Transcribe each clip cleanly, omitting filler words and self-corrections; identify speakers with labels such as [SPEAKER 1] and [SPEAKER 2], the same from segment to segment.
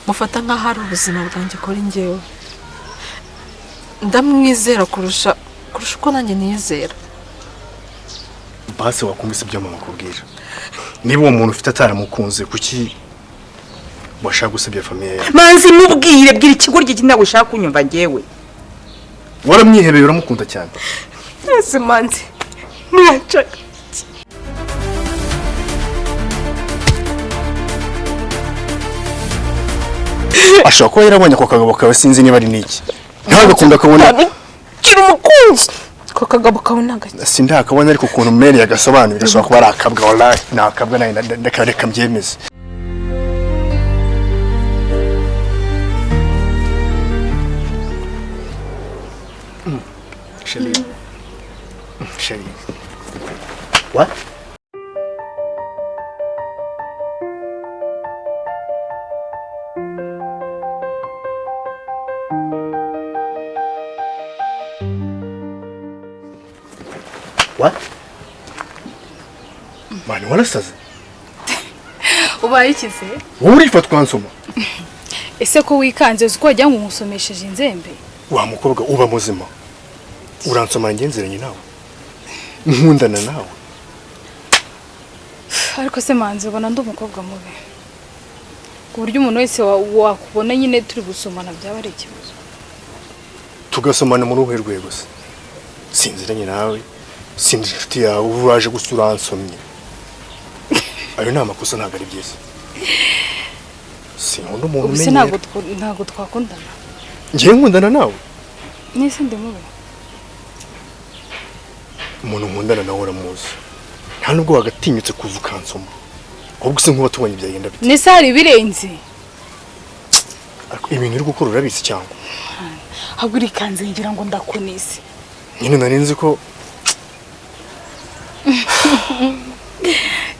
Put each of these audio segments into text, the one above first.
[SPEAKER 1] mufata nka hari ubuzima bwanjye kuri njyewe ndamwizera kurusha uko nanjye niyizera.
[SPEAKER 2] Base wakumvise ibyo mama akubwira. Niba uwo muntu ufite ataramukunze kuki washaka gusebya famiye yawe?
[SPEAKER 3] Manzi mubwire bwira ikigoryi kinda gushaka kunyumva ngewe.
[SPEAKER 2] Waramwihebeye uramukunda cyane.
[SPEAKER 1] Ese Manzi mwacaka.
[SPEAKER 2] Ashobora kuba yarabonye ako kagabo kawe sinzi niba ari niki. Ntagakunda kabona.
[SPEAKER 1] Kira umukunzi. Ko kagabo kawe nagace.
[SPEAKER 2] Sindakabona ariko ukuntu Mary yagasobanurira ashobora kuba arakabwa wallahi nakabwa nayo ndakareka mbyemeze. Chérie. What? What? Mani warasaze?
[SPEAKER 4] Ubaye ikize?
[SPEAKER 2] Wowe urifatwa nsoma.
[SPEAKER 4] Ese ko wikanze uko wajya ngusomesheje inzembe?
[SPEAKER 2] Wa mukobwa uba muzima. Uransoma ngenzeranye nawe. Nkundana nawe.
[SPEAKER 4] Ariko se Manzi ubona ndi umukobwa mubi. Ku buryo umuntu wese wakubona nyine turi gusomana byaba ari ikibazo.
[SPEAKER 2] Tugasomana mu ruhe rwego se? Sinziranye nawe. Sindi inshuti yawe uraje gusura ansomye. Ayo ni amakosa ntabwo ari byiza. Sinkunda umuntu umenye.
[SPEAKER 4] Ntabwo twakundana.
[SPEAKER 2] Ngiye nkundana nawe.
[SPEAKER 4] Nise ndi mubi.
[SPEAKER 2] Umuntu nkundana nawe uramuzi. Nta nubwo wagatinyutse kuza ukansoma. Ahubwo se nkuba tubonye byagenda bite?
[SPEAKER 4] Nise hari birenze.
[SPEAKER 2] Ariko ibintu uri gukora urabisi cyangwa?
[SPEAKER 4] Ahubwo urikanze ngira ngo ndakunise.
[SPEAKER 2] Nyine nari nzi ko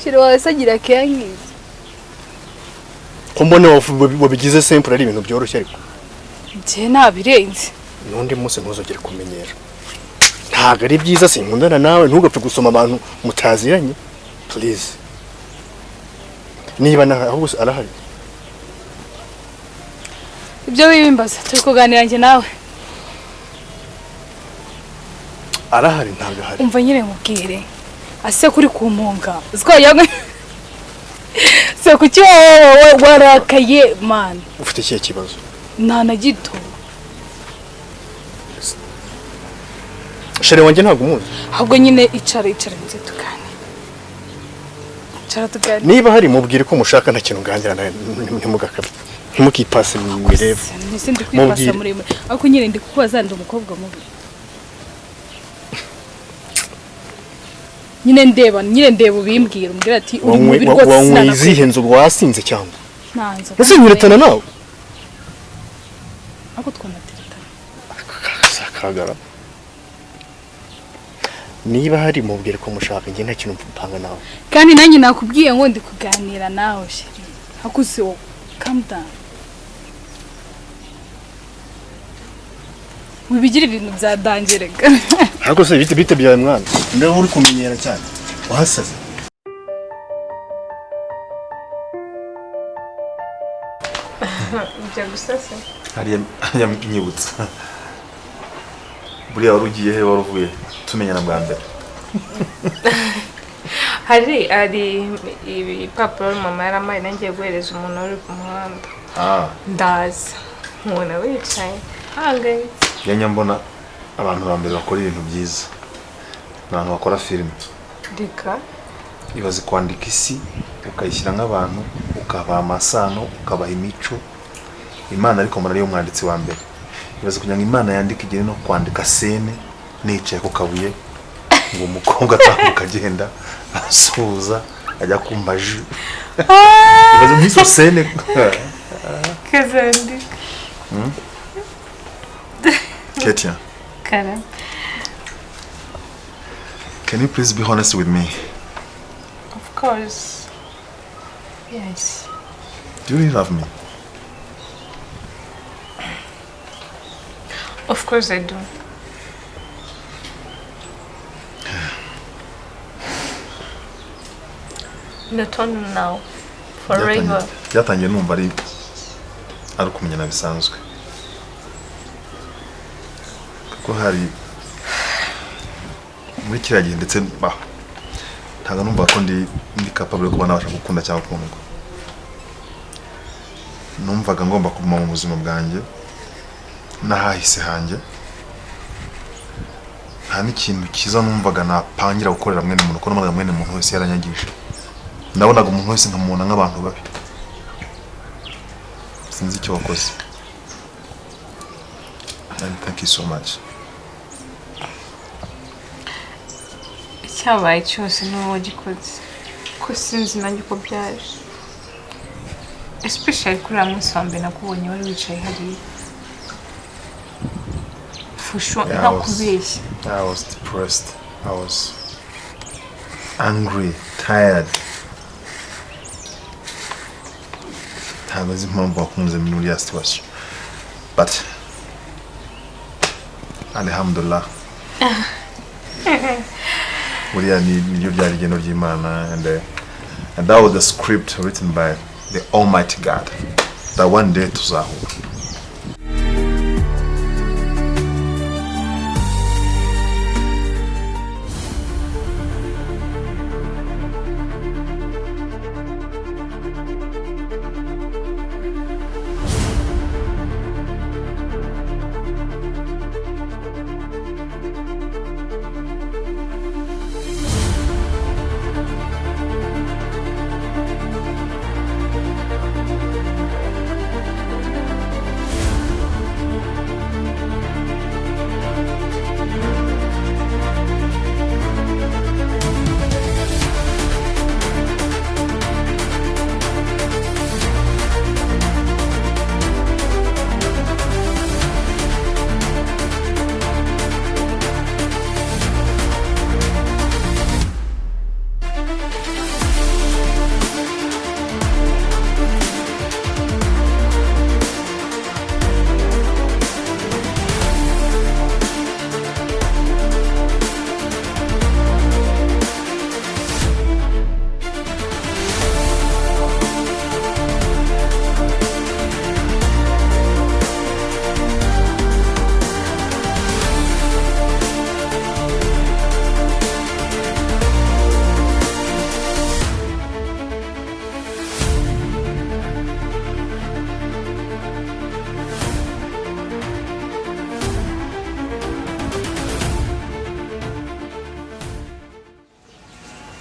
[SPEAKER 4] Shira wasagira kengize.
[SPEAKER 2] ko mbone wabigize simple ari ibintu byoroshye ariko.
[SPEAKER 4] Je nabirenze.
[SPEAKER 2] Nundi munsi ntuzogere kumenyera. Ntago ari byiza sinkundana nawe ntugapfe gusoma abantu mutaziranye. Please. Niba ahubwo arahari.
[SPEAKER 4] Ibyo wibimbaza turi kuganira nje nawe.
[SPEAKER 2] Arahari ntago ahari.
[SPEAKER 4] Umva nyire nkubwire. Ase kuri kumunga. Uziko yagwe. Se kuki warakaye man.
[SPEAKER 2] Ufite ikihe kibazo?
[SPEAKER 4] Nta na gito.
[SPEAKER 2] Shere wanjye ntago umuzi.
[SPEAKER 4] Ahubwo nyine icara nze tukane. Icara tukane.
[SPEAKER 2] Niba hari mubwire ko mushaka nta kintu ngangira nawe ntimugakabe. Ntimukipase mirebe.
[SPEAKER 4] Nise ndi kwipasa muri. Ariko nyine ndi kukubaza ndi umukobwa mubi. Nyine ndeba ubimbwira umbwira ati uri mubi rwose
[SPEAKER 2] sinana. Wazihe nzu wasinze cyangwa?
[SPEAKER 4] Nanzo.
[SPEAKER 2] Ese nyiretana nawe?
[SPEAKER 4] Ako twanateretana.
[SPEAKER 2] Sakagara. Niba hari mubwire ko mushaka nge nta kintu mpanga nawe.
[SPEAKER 4] Kandi nanjye nakubwiye ngo ndi kuganira nawe sheri. Hakuze wo calm down. Wibigira ibintu byadangereka.
[SPEAKER 2] Ariko se bite byawe mwana. Ndaho uri kumenyera cyane. Wahasaze.
[SPEAKER 1] Ibyo gusase.
[SPEAKER 5] Hariya nyibutsa. Buriya warugiye he waruvuye tumenyana bwa mbere.
[SPEAKER 1] Hari ibipapuro mama yaramaye nangiye guhereza umuntu uri ku muhanda. Ndaza. Nkubona wicaye. Hangaye.
[SPEAKER 5] Yanyambona abantu ba mbere bakora ibintu byiza. Abantu bakora filime.
[SPEAKER 1] Dika.
[SPEAKER 5] Ibaze kwandika isi ukayishyira nk'abantu ukabaha amasano ukabaha imico. Imana ariko muri yo mwanditsi wa mbere. Ibaze kugira ngo Imana yandike igire no kwandika scene nicaye ku kabuye ngo umukobwa atakuka agenda asuza ajya kumva ju. Ibaze nk'izo scene.
[SPEAKER 1] Kazandi.
[SPEAKER 5] Ketia.
[SPEAKER 1] Kara.
[SPEAKER 5] Can you please be honest with me?
[SPEAKER 1] Of course. Yes.
[SPEAKER 5] Do you really love me?
[SPEAKER 1] Of course I do. Not only now, forever.
[SPEAKER 5] Byatangiye numva ari ukumenyana bisanzwe kuko hari muri kiriya gihe ndetse ntabwo numva ko ndi capable kuba nabasha gukunda cyangwa kundwa numvaga ngomba kuguma mu buzima bwanjye n'ahahise hanjye nta n'ikintu cyiza numvaga napangira gukorera mwene muntu ko numvaga mwene muntu wese yaranyagisha ndabonaga umuntu wese nkamubona nk'abantu babi sinzi icyo wakoze and thank you so much.
[SPEAKER 1] Icyabaye cyose n'uwo wagikoze ko sinzi nanjye uko byaje especially kuri munsi wa mbere nakubonye wari wicaye hariya for sure ntakubeshya.
[SPEAKER 5] I was depressed, I was angry, tired. Ntabwo nzi impamvu wakunze muri uriya situation but alhamdulillah buriya niryo ryari igeno ry'Imana and that was the script written by the Almighty God that one day tuzahura.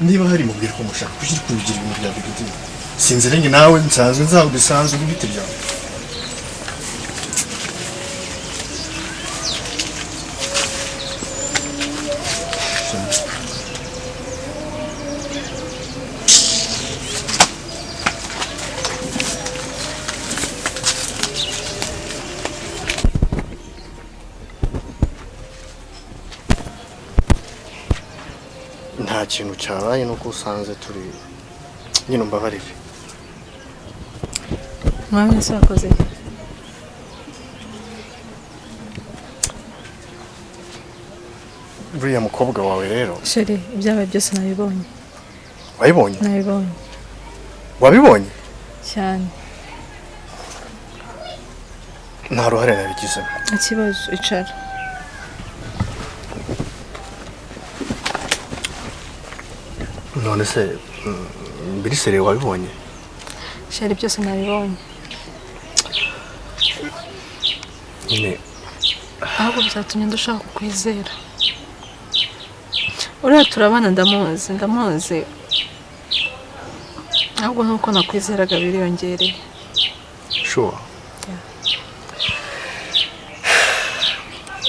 [SPEAKER 2] niba hari mubwira ko mushaka kugira ibintu bya bigiti sinzirenge nawe nsanzwe nzaho bisanzwe n'ibiti byawe nta kintu cyabaye nuko usanze turi nyine umbabarire.
[SPEAKER 4] Mama sakoze
[SPEAKER 2] buriya mukobwa wawe rero
[SPEAKER 4] sheri ibyabaye byose nabibonye.
[SPEAKER 2] wabibonye?
[SPEAKER 4] Nabibonye
[SPEAKER 2] wabibonye
[SPEAKER 4] cyane.
[SPEAKER 2] nta ruhare nabigizemo.
[SPEAKER 4] Ikibazo icara.
[SPEAKER 2] none se birisere wabibonye?
[SPEAKER 4] Sheri byose nabibonye.
[SPEAKER 2] nyine
[SPEAKER 4] ahubwo byatumye ndashaka kukwizera. Uriya turabana ndamuzi ahubwo nuko nakwizeraga biriyongereye.
[SPEAKER 2] sure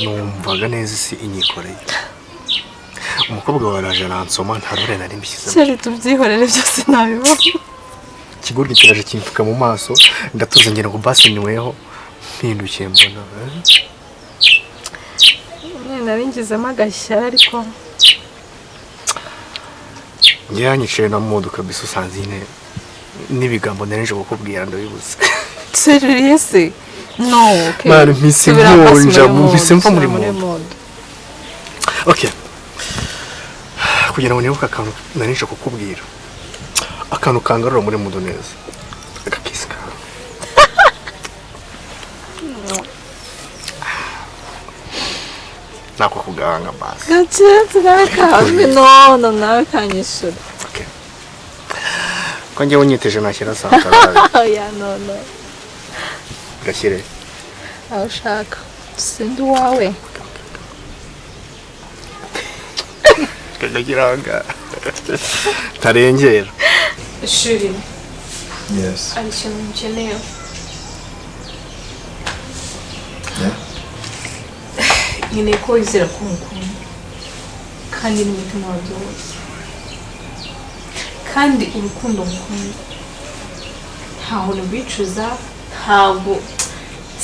[SPEAKER 2] numvaga neza isi inyikoreye. umukobwa waraje aransoma nta ruhare nari mbishyizemo.
[SPEAKER 4] Sheri tubyihorere byose nabibonye.
[SPEAKER 2] ikigoryi kiraje kimfuka mu maso ndatuze ngira ngo basi niweho mpindukiye mbona
[SPEAKER 4] nari ngizemo agashyara ariko
[SPEAKER 2] njye yanyiciye na mudu kabisa usanze nyine n'ibigambo narinje kukubwira ndabibuze.
[SPEAKER 4] seriously no okay
[SPEAKER 2] mara mpise nkonja mpise mva muri mode. Okay kugira ngo nibuka akantu narinje kukubwira akantu kangarura muri mudu neza agakisi kawe nako kuganga basi
[SPEAKER 6] gatetse gakawe no nawe kanyishura
[SPEAKER 2] okay ko njye unyiteje nashyira santara
[SPEAKER 6] ya no
[SPEAKER 2] gashyire
[SPEAKER 6] aho ushaka sindi wawe
[SPEAKER 2] kagiranga tarengera
[SPEAKER 1] shuri
[SPEAKER 5] Yes.
[SPEAKER 1] ari ikintu nkeneye nkeneye ko wizera ko umukunda kandi n'umutima wawe wose kandi urukundo mukunda ntaho nubwicuza ntabwo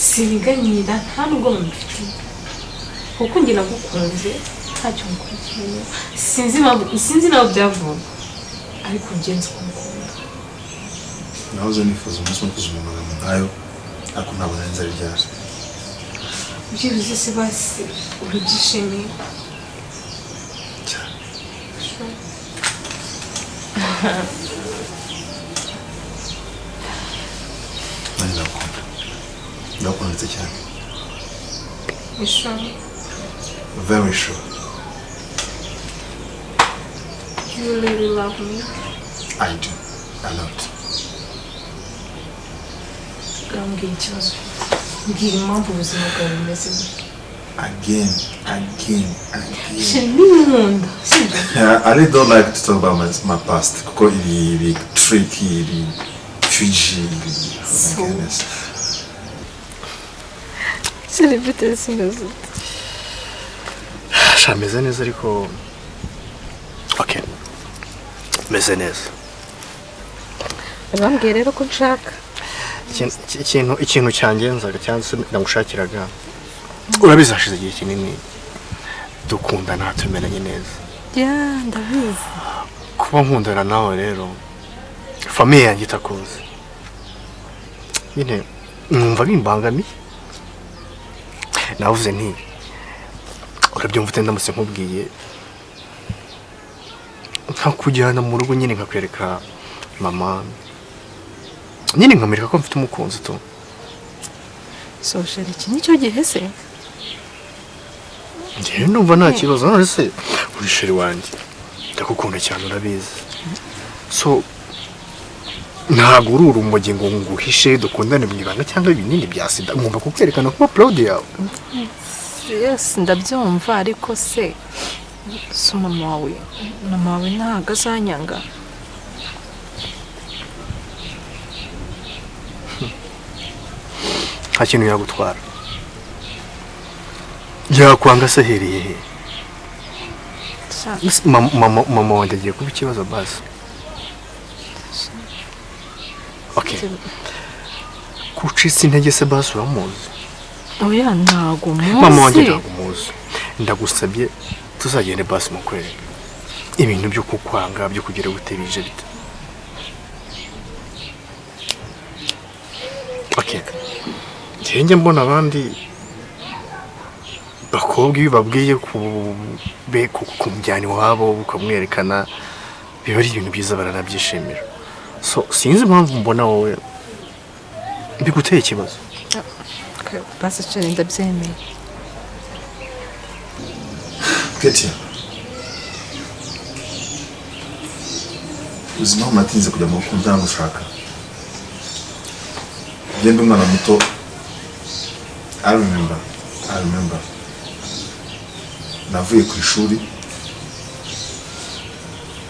[SPEAKER 1] siniganyira nta nubwo mubifitiye kuko njye nagukunze ntacyo mukurikiye sinzi nawe byavuga ariko ngenzi kumukunda
[SPEAKER 5] nahoze nifuza umunsi wo kuzuma amagambo nkayo ariko ntabwo nari nzari ryari
[SPEAKER 1] byibuze se basi urabyishimiye
[SPEAKER 5] nanjye ndagukunda ndagukunda ndetse cyane
[SPEAKER 1] sure
[SPEAKER 5] very sure
[SPEAKER 1] you really love me
[SPEAKER 5] I do a lot
[SPEAKER 1] mbwira ikibazo mbwira impamvu ubuzima bwawe bumeze gutya
[SPEAKER 5] again
[SPEAKER 1] nkunda sibyo
[SPEAKER 5] I really don't like to talk about my past kuko iri tricky iri fiji oh my goodness
[SPEAKER 6] celebrity singazo
[SPEAKER 2] shameze neza ariko okay meze neza
[SPEAKER 6] bambwiye rero ko nshaka
[SPEAKER 2] ikintu cyangenzaga cyangwa se ndagushakiraga urabizi hashize igihe kinini dukundana tumenanye neza
[SPEAKER 6] ya ndabizi
[SPEAKER 2] kuba nkundana nawe rero famiye yanjye itakuzi nyine numva bimbangamiye navuze nti urabyumva ute ndamutse nkubwiye nkakujyana mu rugo nyine nkakwereka mama nyine nkamwereka ko mfite umukunzi tu
[SPEAKER 6] social iki nicyo gihe se
[SPEAKER 2] njyewe ndumva nta kibazo none se uri sheri wanjye ndagukunda cyane urabizi so ntabwo uri urumogi ngo nguhishe dukundane mu ibanga cyangwa ibinini bya sida ngomba kukwerekana kuba proud yawe
[SPEAKER 6] yes ndabyumva ariko se mama wawe ntago azanyanga
[SPEAKER 2] nta kintu yagutwara yakwanga se ahereye he mama wanjye agiye kuba ikibazo basi okay kucitse intege se basi uramuzi
[SPEAKER 6] oya ntago muzi
[SPEAKER 2] mama wanjye ntago muzi ndagusabye tuzagende basi mu kwere ibintu byo kukwanga byo kugira gutebije bite okay njye mbona abandi bakobwa iyo babwiye kumujyana iwabo ukamwerekana biba ari ibintu byiza baranabyishimira so sinzi impamvu mbona wowe biguteye ikibazo
[SPEAKER 6] basi cyane ndabyemeye
[SPEAKER 5] Ketia ubuzima bumatinze kujya mu rukundo ntabwo ushaka genda umwana muto I remember navuye ku ishuri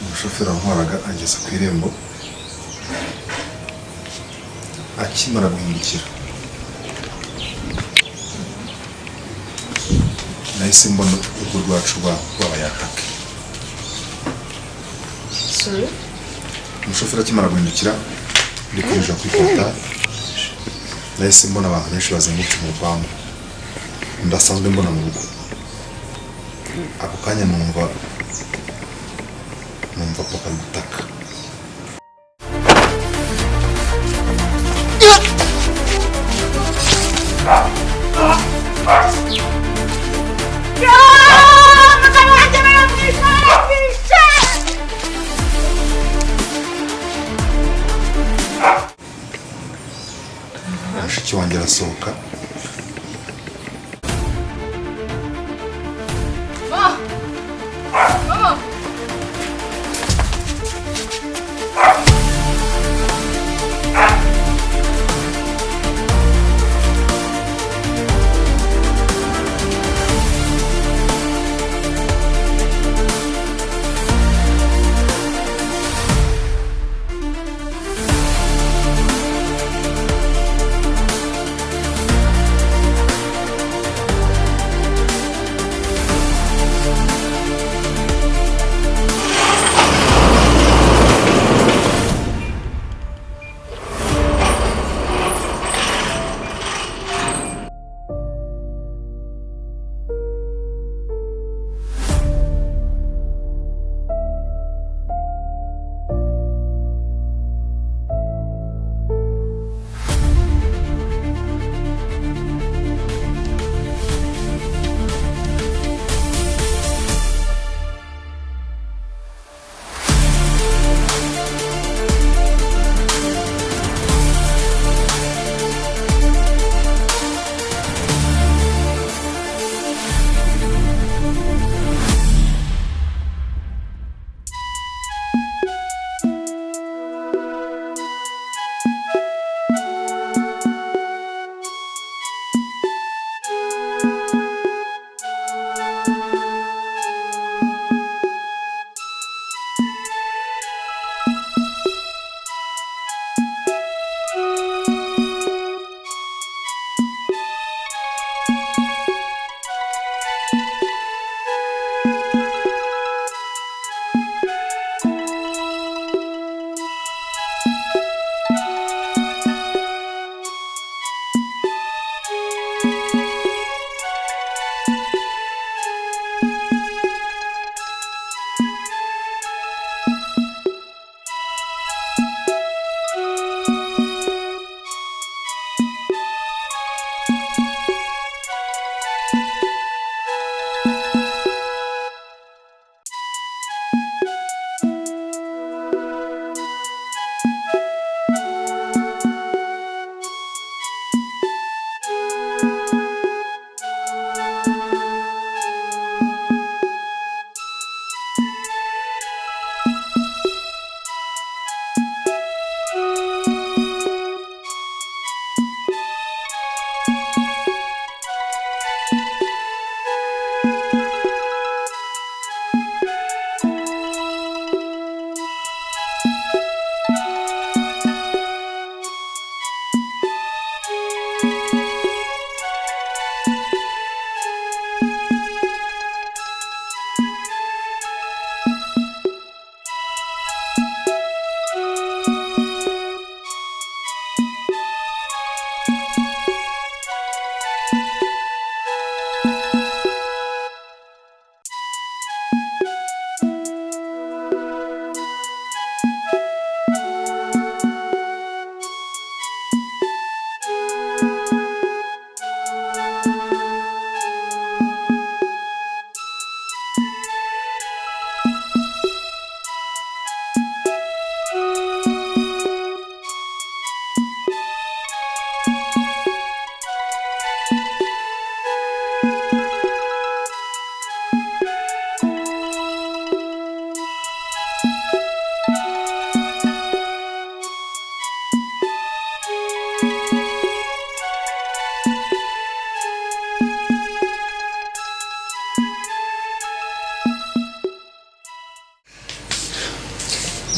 [SPEAKER 5] umushoferi wantwaraga ageza ku irembo akimara guhindukira nahise mbona urugo rwacu rwabayatake umushoferi akimara guhindukira ndi kwinjira ku ipota nahise mbona abantu benshi bazengurutse mu rupangu ndasanzwe mbona mu rugo ako kanya numva papa ari gutaka mushiki wanjye arasohoka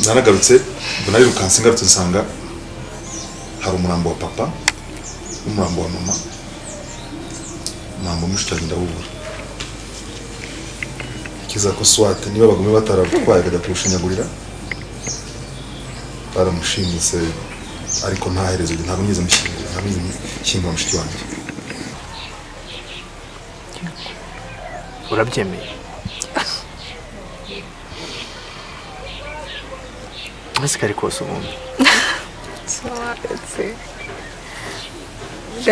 [SPEAKER 5] naragarutse mbona yirukanse ngarutse nsanga hari umurambo wa papa umurambo wa mama umurambo mushya ndawubura kiza ko swate niba bagume bataratwaye akajya kurushinyagurira baramushimise ariko nta herezo ntabwo nigeze mushyingura ntabwo nigeze mushyingura mushiki wanjye.
[SPEAKER 2] urabyemeye ese kari kose ubundi
[SPEAKER 6] soaretse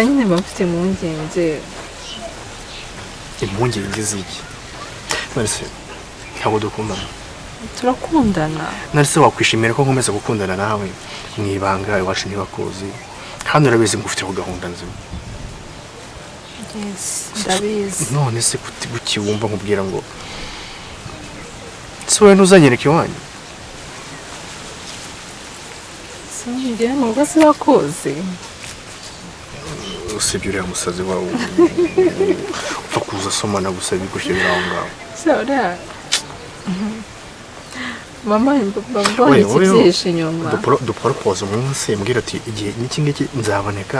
[SPEAKER 6] nyine bafite
[SPEAKER 2] impungenge z'iki none ntabwo dukundana
[SPEAKER 6] turakundana
[SPEAKER 2] none wakwishimira ko nkomeza gukundana nawe mu ibanga iwacu ntibakuzi kandi urabizi ngo ufite gahunda nzima.
[SPEAKER 6] ndabizi
[SPEAKER 2] none se kuki wumva nkubwira ngo si wowe ntuzanyereka iwanyu
[SPEAKER 6] sinjye nubwo sibakuzi
[SPEAKER 2] usibye uriya musazi wawe upfa kuza asomana gusa bigushyira biri aho ngaho
[SPEAKER 6] sora mama mbona ikibyishe inyuma
[SPEAKER 2] duporopoze umunsi mbwira ati igihe n'iki ngiki nzaboneka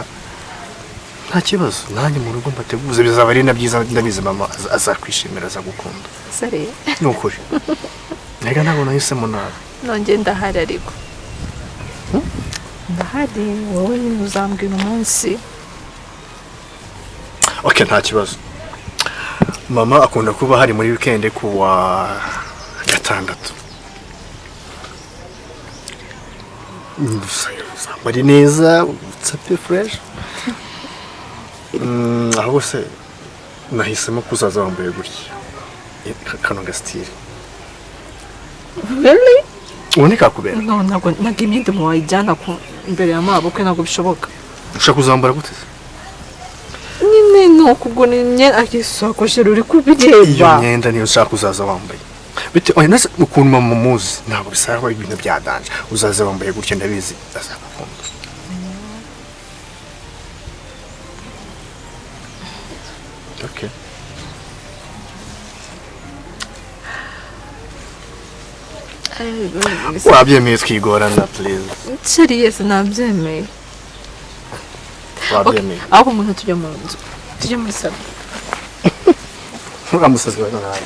[SPEAKER 2] nta kibazo nanjye mu rugo mbateguze bizaba ari na byiza ndabizi mama azakwishimira azagukunda
[SPEAKER 6] sare
[SPEAKER 2] ni ukuri nega ntabwo nahisemo nabi
[SPEAKER 6] nongeye ndahari ariko ndahari wowe nyine uzambwira umunsi.
[SPEAKER 2] ok nta kibazo mama akunda kuba hari muri weekend ku wa gatandatu bari neza utsape fresh aho se nahisemo kuzaza wambaye gutya kano gasitire
[SPEAKER 6] really
[SPEAKER 2] uboneka kubera
[SPEAKER 6] no ntabwo imyenda wayijyana imbere ya mabukwe ntabwo bishoboka.
[SPEAKER 2] ushaka kuzambara gute
[SPEAKER 6] nyine ni ukugura imyenda akisokoshera uri kubireba
[SPEAKER 2] iyo myenda niyo ushaka kuzaza wambaye bite oya nase ukuntu mama muzi ntabwo bisaba ibintu byadanje uzaza wambaye gutya ndabizi azagukunda. Okay. wabyemeye twigorana please
[SPEAKER 6] sheri yese nabyemeye
[SPEAKER 2] wabyemeye
[SPEAKER 6] aho umuntu tujya mu nzu tujya muri salo
[SPEAKER 2] uramusazi wa nawe